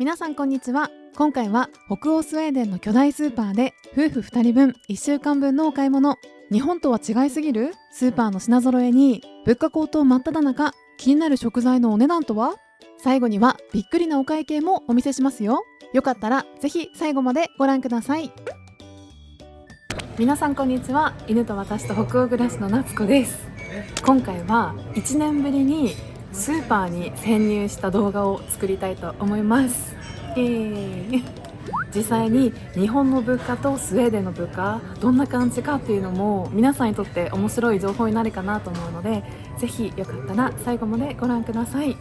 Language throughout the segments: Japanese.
皆さんこんにちは。今回は北欧スウェーデンの巨大スーパーで夫婦2人分1週間分のお買い物。日本とは違いすぎるスーパーの品揃えに物価高騰真っ只中、気になる食材のお値段とは。最後にはびっくりなお会計もお見せしますよ。よかったらぜひ最後までご覧ください。皆さんこんにちは。犬と私と北欧暮らしの夏子です。今回は1年ぶりにスーパーに潜入した動画を作りたいと思います。実際に日本の物価とスウェーデンの物価どんな感じかっていうのも皆さんにとって面白い情報になるかなと思うので、ぜひよかったら最後までご覧ください。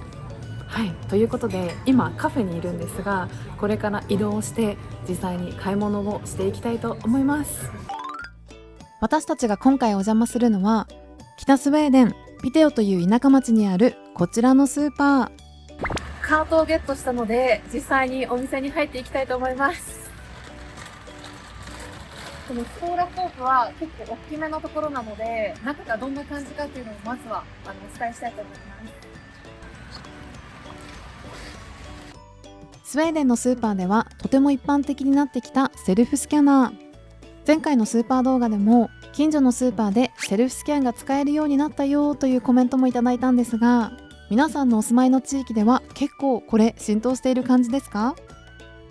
はい、ということで今カフェにいるんですが、これから移動して実際に買い物をしていきたいと思います。私たちが今回お邪魔するのは北スウェーデンピテオという田舎町にあるこちらのスーパー。カートをゲットしたので実際にお店に入っていきたいと思います。このスコーラコープは結構大きめのところなので、中がどんな感じかっていうのをまずはお伝えしたいと思います。スウェーデンのスーパーではとても一般的になってきたセルフスキャナー。前回のスーパー動画でも近所のスーパーでセルフスキャンが使えるようになったよというコメントもいただいたんですが、皆さんのお住まいの地域では結構これ浸透している感じですか？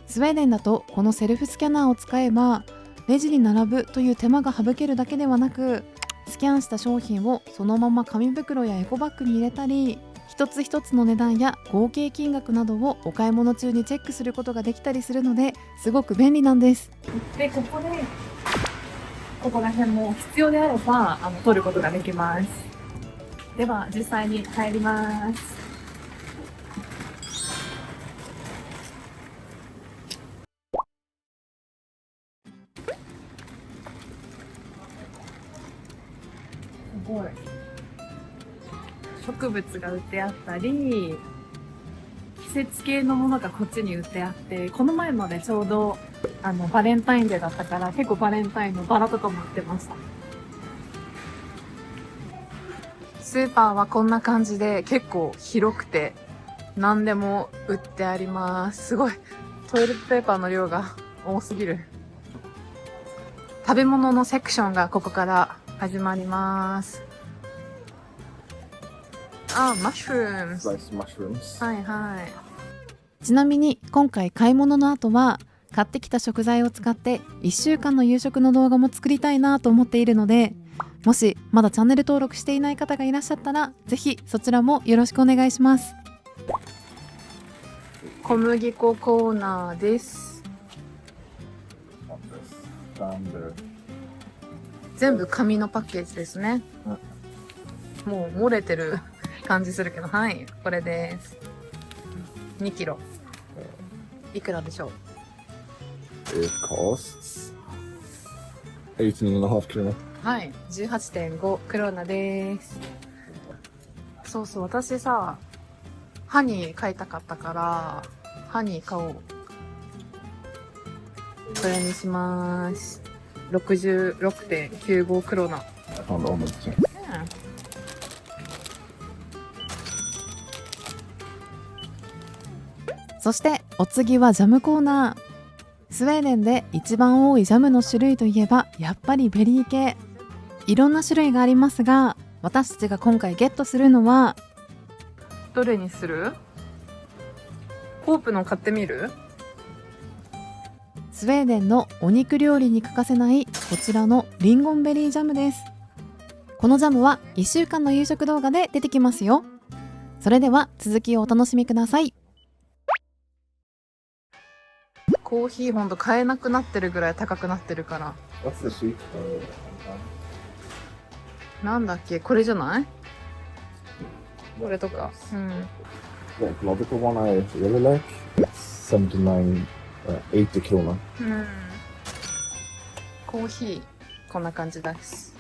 スウェーデンだとこのセルフスキャナーを使えばレジに並ぶという手間が省けるだけではなく、スキャンした商品をそのまま紙袋やエコバッグに入れたり、一つ一つの値段や合計金額などをお買い物中にチェックすることができたりするので、すごく便利なんです。で、ここら辺も必要であれば取ることができます。では実際に入ります。すごい。植物が売ってあったり、季節系のものがこっちに売ってあって、この前までちょうどバレンタインデーだったから結構バレンタインのバラとかも売ってました。スーパーはこんな感じで結構広くて何でも売ってあります。すごいトイレットペーパーの量が多すぎる。食べ物のセクションがここから始まります。マッシュルーム。はいはい。ちなみに今回買い物の後は買ってきた食材を使って1週間の夕食の動画も作りたいなと思っているので、もしまだチャンネル登録していない方がいらっしゃったらぜひそちらもよろしくお願いします。小麦粉コーナーです。全部紙のパッケージですね。もう漏れてる感じするけど、はい、これです。2キロいくらでしょう？It costs 18.5 krona。はい、18.5 クローナです。そうそう、私さハニー買いたかったからハニー買おう。これにします。66.95 クローナ。そしてお次はジャムコーナー。スウェーデンで一番多いジャムの種類といえばやっぱりベリー系。いろんな種類がありますが、私たちが今回ゲットするのはどれにする？コープの買ってみる？スウェーデンのお肉料理に欠かせないこちらのリンゴンベリージャムです。このジャムは1週間の夕食動画で出てきますよ。それでは続きをお楽しみください。コーヒーほんと買えなくなってるぐらい高くなってるから。なんだっけ、これじゃない？これとか。うん。80 krona。うん。コーヒーこんな感じです。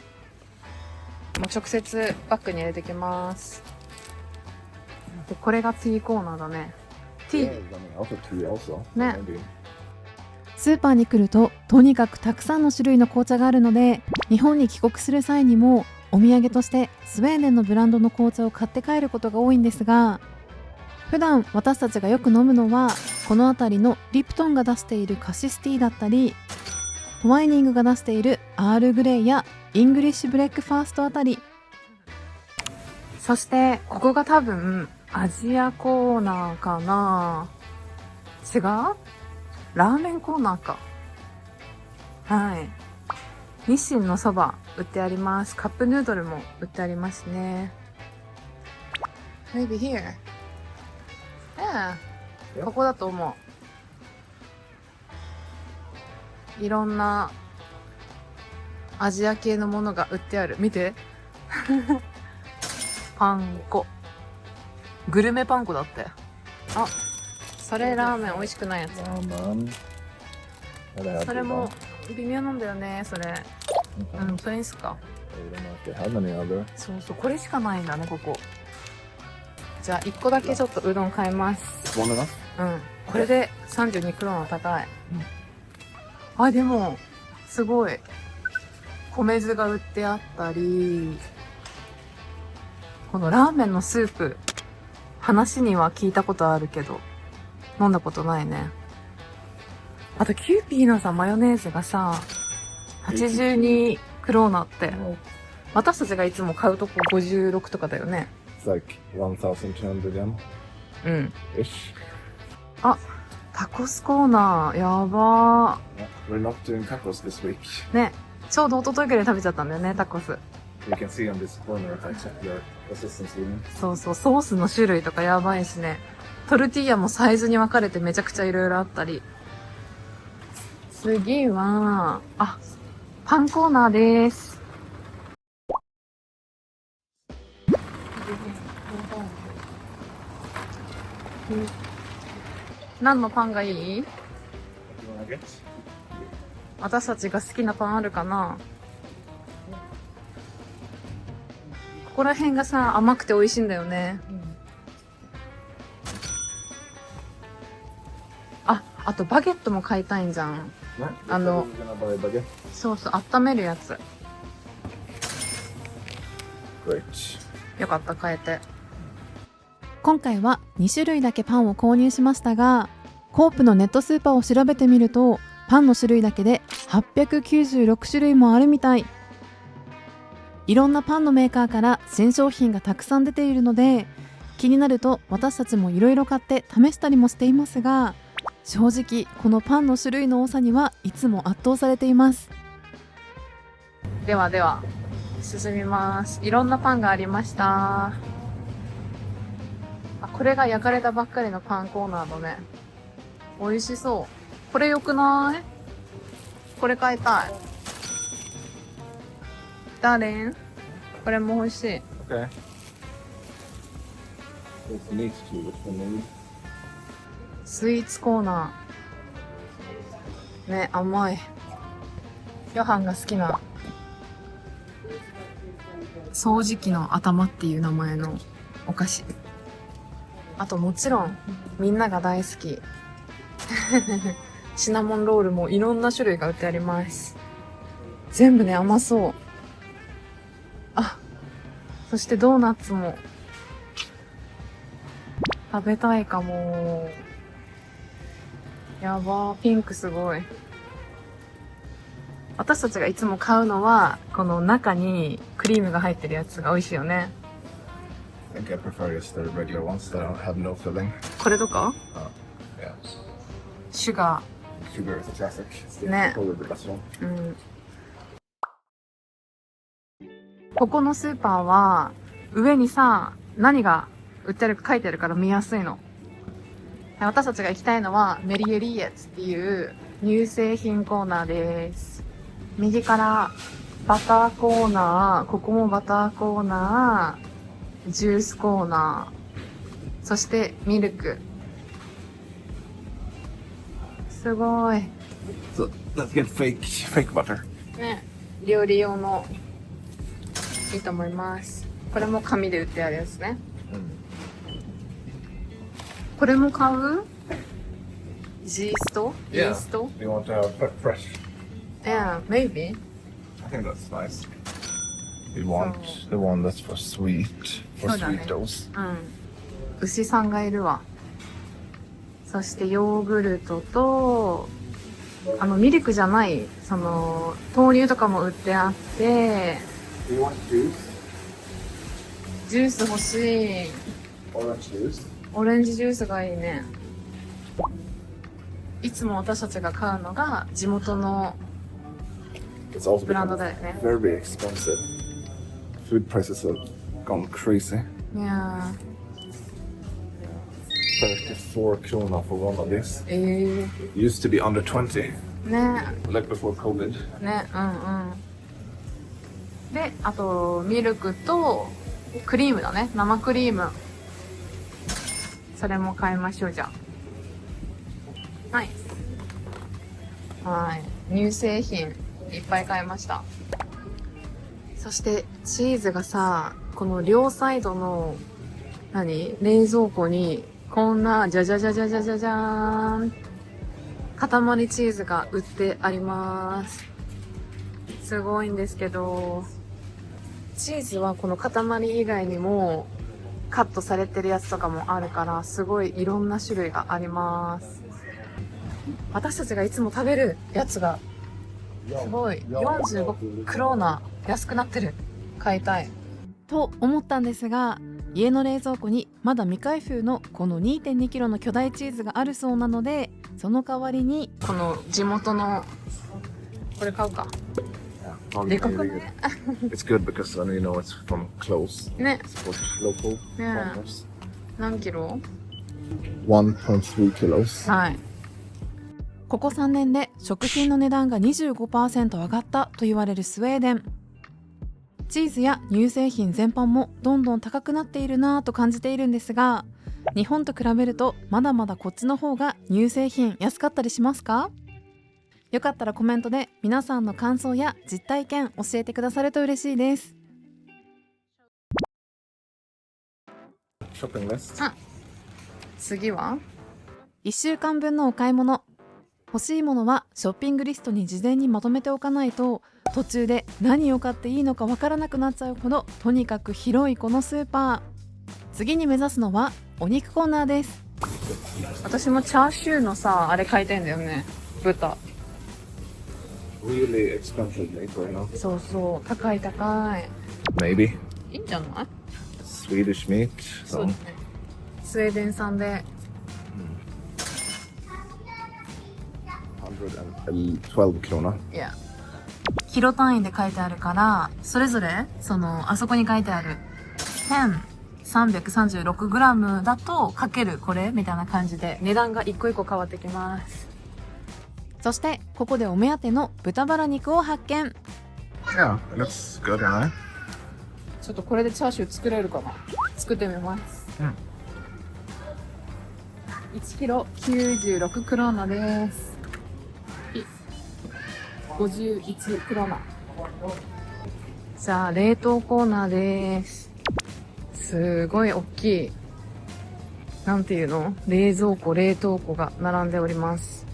もう直接バッグに入れてきます。でこれがティーコーナーだね。ティー。ね。スーパーに来るととにかくたくさんの種類の紅茶があるので、日本に帰国する際にもお土産としてスウェーデンのブランドの紅茶を買って帰ることが多いんですが、普段私たちがよく飲むのはこの辺りのリプトンが出しているカシスティーだったり、トワイニングが出しているアールグレイやイングリッシュブレックファーストあたり。そしてここが多分アジアコーナーかな。違う？ラーメンコーナーか。はい。日清のそば売ってあります。カップヌードルも売ってありますね。Maybe here. Yeah. ここだと思う。いろんなアジア系のものが売ってある。見て。パン粉。グルメパン粉だって。あ、それラーメン美味しくないやつ。それも微妙なんだよね、それ。うん、それにすっか。そうそう、これしかないんだね、ここ。じゃあ、1個だけちょっとうどん買います。うん。これで32クローナ高い。あ、でも、すごい。米酢が売ってあったり、このラーメンのスープ、話には聞いたことあるけど、飲んだことないね。あと、キューピーのさ、マヨネーズがさ、82クローナって、私たちがいつも買うとこ56とかだよね。It's like 1,200 yen. うん。Ish. あ、タコスコーナー、やば Yeah, we're not doing tacos this week. ー。ね、ちょうど一昨日ぐらい食べちゃったんだよね、タコス。You can see on this corner if I check your assistance room. そうそう、ソースの種類とかやばいしね。トルティーヤもサイズに分かれてめちゃくちゃいろいろあったり。次は、あ、パンコーナーです。何のパンがいい？私たちが好きなパンあるかな？ここら辺がさ、甘くて美味しいんだよね。あ、あとバゲットも買いたいんじゃん。そうそう、温めるやつ。よかった、買えて。今回は2種類だけパンを購入しましたが、コープのネットスーパーを調べてみると、パンの種類だけで896種類もあるみたい。いろんなパンのメーカーから新商品がたくさん出ているので、気になると私たちもいろいろ買って試したりもしていますが、正直このパンの種類の多さにはいつも圧倒されています。ではでは進みます。いろんなパンがありました。あ、これが焼かれたばっかりのパンコーナーのね。美味しそう。これ良くない？これ買いたい。ダーリン、これも美味しい。Okay. It's neat too, which one maybe? スイーツコーナー。ね、甘い。ヨハンが好きな掃除機の頭っていう名前のお菓子。あともちろんみんなが大好きシナモンロールもいろんな種類が売ってあります。全部ね、甘そう。あ、そしてドーナツも食べたいかも。やばー、ピンクすごい。私たちがいつも買うのはこの中にクリームが入ってるやつが美味しいよね。I think I prefer just the regular ones that have no filling. これとか Yeah. シュガ Sugar is a classic. It's the Nah. probably the best one. ー。うん。ここのスーパーは上にさ、何が売ってあるか書いてあるから見やすいの。私たちが行きたいのはメリエリーエツっていう乳製品コーナーです。右からバターコーナー、ここもバターコーナー、ジュースコーナー、そしてミルク。すごい。So let's get fake butter. ね、料理用のいいと思います。これも紙で売ってあるやつね。これも買う？ジースト？イースト？ You want to have fresh? Yeah, maybe. I think that's nice. You want the one that's for sweet, for そうだね。 sweet dose. うん。牛さんがいるわ。そしてヨーグルトと、ミルクじゃない、豆乳とかも売ってあって、Do you want juice? ジュース欲しい。 Orange juice? オレンジジュースがいいね。いつも私たちが買うのが地元の It's also ブラン become ドだよね。 very expensive. Food prices have gone crazy. いや34 krona for one of these. ー、It used to be under 20, ね like before COVID. ね、うんうん。で、あと、ミルクと、クリームだね。生クリーム。それも買いましょう、じゃあ。はい。はい。乳製品、いっぱい買いました。そして、チーズがさ、この両サイドの、冷蔵庫に、こんな、じゃじゃじゃじゃじゃじゃじゃーん。塊チーズが売ってあります。すごいんですけど、チーズはこの塊以外にもカットされてるやつとかもあるから、すごいいろんな種類があります。私たちがいつも食べるやつがすごい45クローナ安くなってる。買いたいと思ったんですが、家の冷蔵庫にまだ未開封のこの 2.2 キロの巨大チーズがあるそうなので、その代わりにこの地元のこれ買うか。 Oh, でか yeah, く really ね good. It's good because then you know it's from close. ね、 It's for local Yeah. farmers. 何キロ？ 1.3 kilos. はい。ここ3年で食品の値段が 25% 上がったと言われるスウェーデン。チーズや乳製品全般もどんどん高くなっているなぁと感じているんですが、日本と比べるとまだまだこっちの方が乳製品安かったりしますか？よかったらコメントで皆さんの感想や実体験教えてくださると嬉しいです。Shopping list. 次は1週間分のお買い物。欲しいものはショッピングリストに事前にまとめておかないと、途中で何を買っていいのかわからなくなっちゃうほどとにかく広いこのスーパー。次に目指すのはお肉コーナーです。私もチャーシューのさ、あれ買いたいんだよね。豚。Really expensive meat right now. そうそう、高い高い。 Maybe. いいんじゃない？ Swedish meat. そうですね。スウェーデン産で。112 krona. いや。キロ単位で書いてあるから、それぞれ、あそこに書いてある 1336g だとかけるこれみたいな感じで値段が一個一個変わってきます。そしてここでお目当ての豚バラ肉を発見。 Yeah, looks good, right? ちょっとこれでチャーシュー作れるかな。作ってみます。1キロ96クローナです。51クローナ。じゃあ冷凍コーナーです。すごい大きい、なんていうの、冷蔵庫冷凍庫が並んでおります。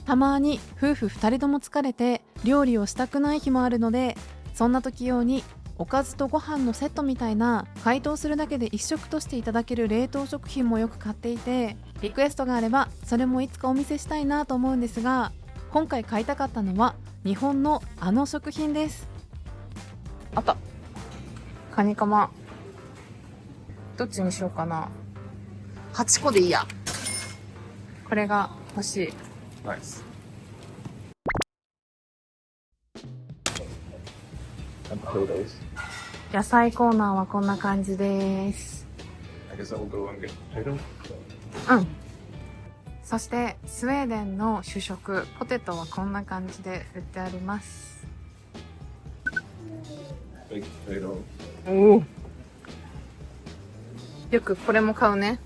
たまに夫婦2人とも疲れて料理をしたくない日もあるので、そんな時用におかずとご飯のセットみたいな解凍するだけで一食としていただける冷凍食品もよく買っていて、リクエストがあればそれもいつかお見せしたいなと思うんですが、今回買いたかったのは日本のあの食品です。あった、カニカマ。どっちにしようかな。8個でいいや。これが欲しい。Nice. And potatoes. 野菜コーナーはこんな感じです。 I guess I will go and get potato. うん。そしてスウェーデンの主食ポテトはこんな感じで売ってあります。 Big potato. おお。よくこれも買うね。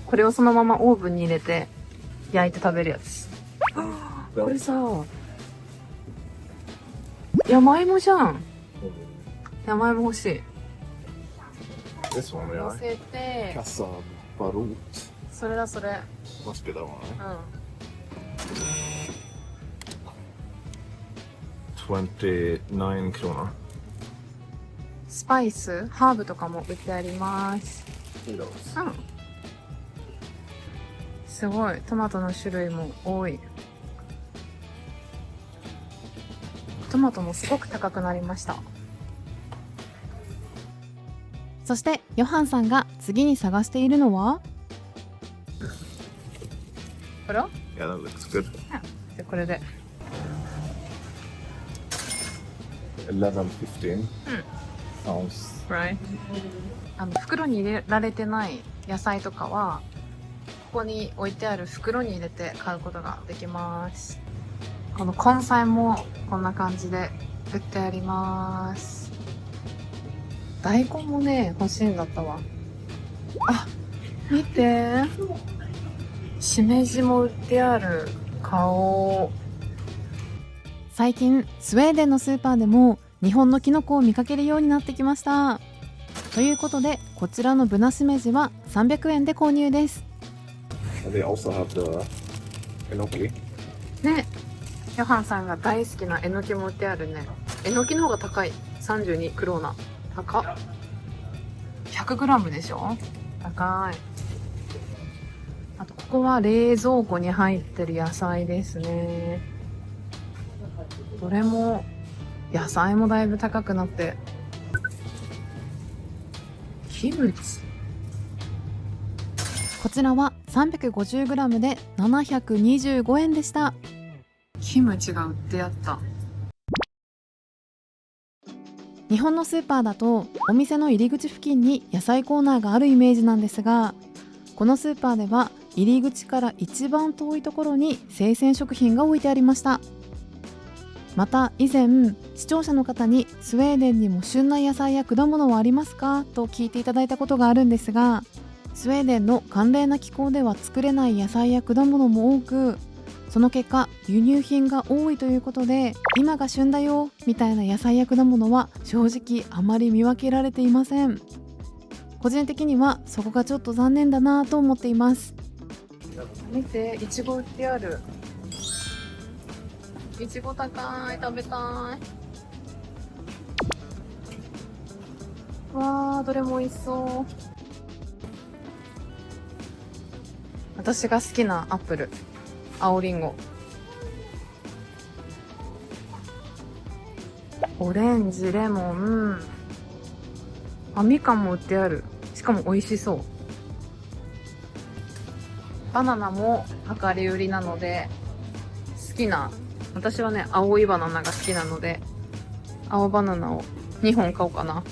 これをそのままオーブンに入れて焼いて食べるやつ。これさ、山芋じゃん。山芋欲しい。 This one we 乗 are. せて、 Casa Barot. それだそれ。 Must be that one, right? うん。 29 krona. ススパイス、ハーブとかも売ってあります。Potatoes. うん。すごい。トマトの種類も多い。トマトもすごく高くなりました。そしてヨハンさんが次に探しているのはこれ？ Yeah, that looks good. でこれで。11.15 pounds. Right. 袋に入れられてない野菜とかはここに置いてある袋に入れて買うことができます。この根菜もこんな感じで売ってあります。大根もね欲しいんだったわ。あ、見て、しめじも売ってある。買おう。最近スウェーデンのスーパーでも日本のキノコを見かけるようになってきました。ということでこちらのブナシメジは300円で購入です。 They also have the enoki. ね、ヨハンさんが大好きなえのきも売ってあるね。えのきの方が高い。32クローナ。高っ。100g でしょ。高い。あとここは冷蔵庫に入ってる野菜ですね。どれも野菜もだいぶ高くなって、キムチ、こちらは 350g で725円でした。キムチが売ってあった。日本のスーパーだとお店の入り口付近に野菜コーナーがあるイメージなんですが、このスーパーでは入り口から一番遠いところに生鮮食品が置いてありました。また以前視聴者の方にスウェーデンにも旬な野菜や果物はありますかと聞いていただいたことがあるんですが、スウェーデンの寒冷な気候では作れない野菜や果物も多く、その結果輸入品が多いということで、今が旬だよみたいな野菜や果物は正直あまり見分けられていません。個人的にはそこがちょっと残念だなと思っています。見て、いちご売ってある。いちご高い。食べたい。わー、どれも美味しそう。私が好きなアップル、青りんご、オレンジ、レモン、あ、みかんも売ってある。しかも美味しそう。バナナも量り売りなので、好きな、私はね青いバナナが好きなので青バナナを2本買おうかな。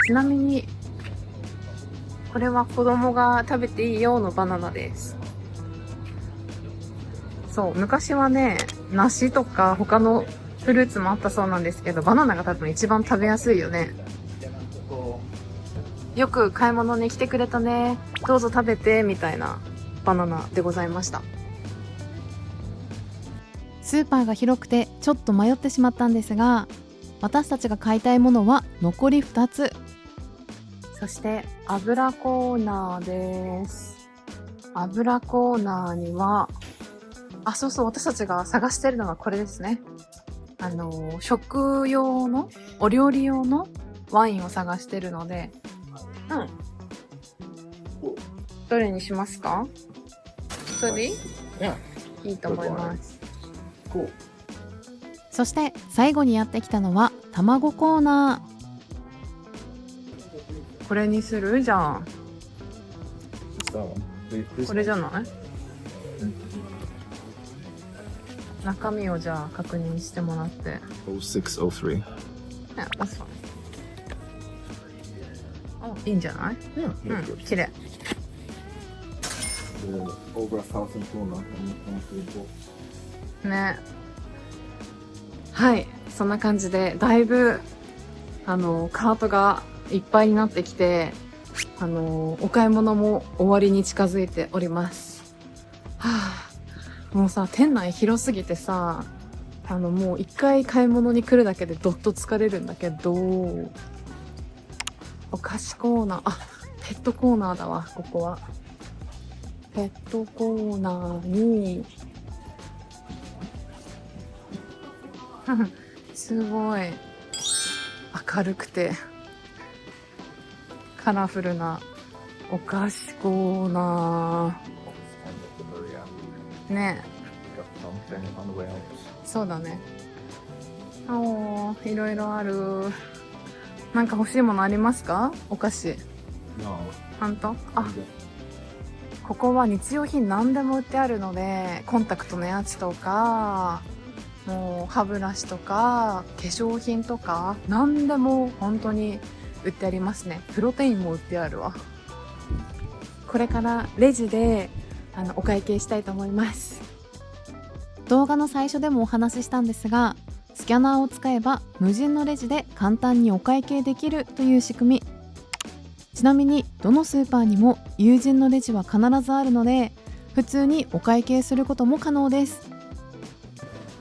ちなみにこれは子供が食べていいよのバナナです。そう、昔はね梨とか他のフルーツもあったそうなんですけど、バナナが多分一番食べやすいよね。よく買い物に来てくれたね、どうぞ食べてみたいなバナナでございました。スーパーが広くてちょっと迷ってしまったんですが、私たちが買いたいものは残り2つ。そして油コーナーです。油コーナーには、あ、そうそう、私たちが探してるのはこれですね。食用のお料理用のワインを探してるので、どれにしますか？それでいい？いいと思います。そして最後にやってきたのは卵コーナー。これにする？じゃあこれじゃない？中身をじゃあ確認してもらって。0603. Yeah, that's fine. いいんじゃない？綺麗。Over 1,000 krona. ね。はい、そんな感じでだいぶカートがいっぱいになってきて、お買い物も終わりに近づいております。はあ、もうさ、店内広すぎてさ、もう一回買い物に来るだけでどっと疲れるんだけど、お菓子コーナー、あ、ペットコーナーだわ、ここは。ペットコーナーにすごい明るくてカラフルなお菓子コーナ Yeah. ーね。 Got something on the way out. そうだね。おー、いろいろある。なんか欲しいものありますか？お菓子。 No. ほんと？あ、ここは日用品何でも売ってあるので、コンタクトのやつとか、もう歯ブラシとか化粧品とか何でも本当に売ってありますね。プロテインも売ってあるわ。これからレジでお会計したいと思います。動画の最初でもお話ししたんですが、スキャナーを使えば無人のレジで簡単にお会計できるという仕組み。ちなみにどのスーパーにも有人のレジは必ずあるので、普通にお会計することも可能です。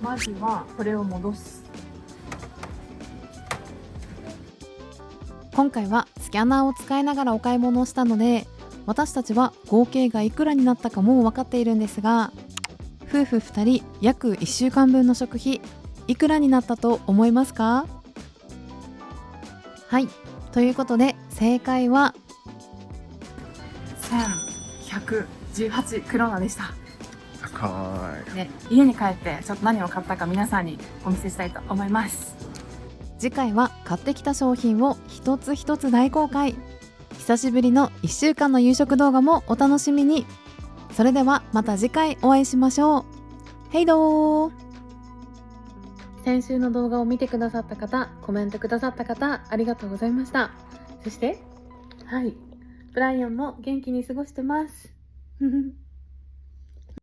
まずはこれを戻す。今回はスキャナーを使いながらお買い物をしたので、私たちは合計がいくらになったかもう分かっているんですが、夫婦2人約1週間分の食費いくらになったと思いますか？はい、ということで正解は1118クローナでした。高い。で、家に帰ってちょっと何を買ったか皆さんにお見せしたいと思います。次回は買ってきた商品を一つ一つ大公開。久しぶりの1週間の夕食動画もお楽しみに。それではまた次回お会いしましょう。ヘイドー。先週の動画を見てくださった方、コメントくださった方、ありがとうございました。そして、はい、ブライアンも元気に過ごしてます。